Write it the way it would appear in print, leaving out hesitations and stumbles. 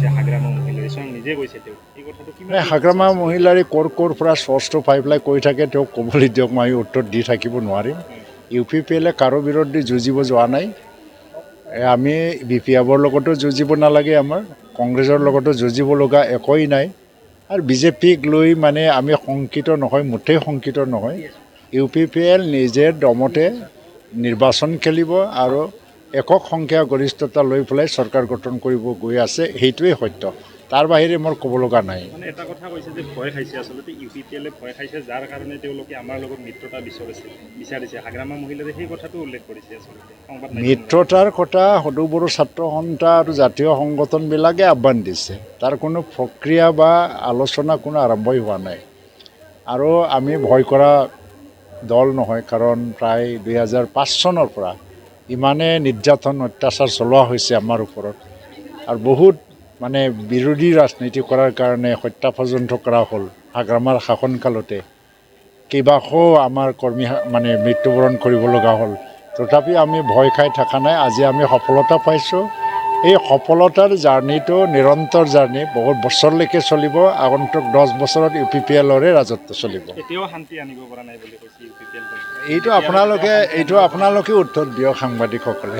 কৰিছে হাগ্ৰামা মহিলাই স্বয়ং নিজে কৈছে তেওঁ এই কথাটো কিমান হাগ্ৰামা মহিলাৰে ক'ৰ পৰা চ'ৰ্চটো পাই পেলাই কৈ থাকে তেওঁক ক'বলৈ দিয়ক মই উত্তৰ দি থাকিব নোৱাৰিম UPPL কাৰো বিৰুদ্ধে যুঁজিব যোৱা নাই আমি BPFৰ লগতো যুঁজিব নালাগে আমাৰ কংগ্ৰেছৰ লগতো যুঁজিব লগা একোৱেই নাই আৰু BJPক লৈ মানে আমি শংকিত নহয় মুঠেই শংকিত নহয় UPPL নিজে দমতে নিৰ্বাচন খেলিব আৰু একক সংখ্যা গৰিষ্ঠতা লৈ পেলাই চৰকাৰ গঠন কৰিব গৈ আছে সেইটোৱে সত্য তাৰ বাহিৰে মোৰ ক'ব লগা নাই মানে এটা কথা কৈছে যে ভয় খাইছে আচলতে UPPL ভয় খাইছে যাৰ কাৰণে তেওঁলোকে আমাৰ লগত মিত্ৰতা বিচাৰিছে হাগ্ৰামা মহিলাই সেই কথাটো উল্লেখ কৰিছে আচলতে সংবাদ মিত্ৰতাৰ কথা সদৌ বড়ো ছাত্ৰ সন্থা আৰু জাতীয় সংগঠনবিলাকে আহ্বান দিছে তাৰ কোনো প্ৰক্ৰিয়া বা আলোচনা কোনো আৰম্ভই হোৱা নাই আৰু আমি ভয় কৰা দল নহয় কাৰণ প্ৰায় 2005 চনৰ পৰা ইমানে নিৰ্যাতন অত্যাচাৰ চলোৱা হৈছে আমাৰ ওপৰত আৰু বহুত মানে বিৰোধী ৰাজনীতি কৰাৰ কাৰণে হত্যা পৰ্যন্ত কৰা হ'ল হাগ্ৰামাৰ শাসনকালতে কেইবাশো আমাৰ কৰ্মী মানে মৃত্যুবৰণ কৰিব লগা হ'ল তথাপি আমি ভয় খাই থকা নাই আজি আমি সফলতা পাইছোঁ এই সফলতাৰ জাৰ্ণিটো নিৰন্তৰ জাৰ্ণি বহুত বছৰলৈকে চলিব আগন্তুক 10 বছৰত UPPLৰে ৰাজত্ব চলিব এতিয়াও শান্তি আনিব পৰা নাই বুলি কৈছে UPPL এইটো আপোনালোকে উত্তৰ দিয়ক সাংবাদিকসকলে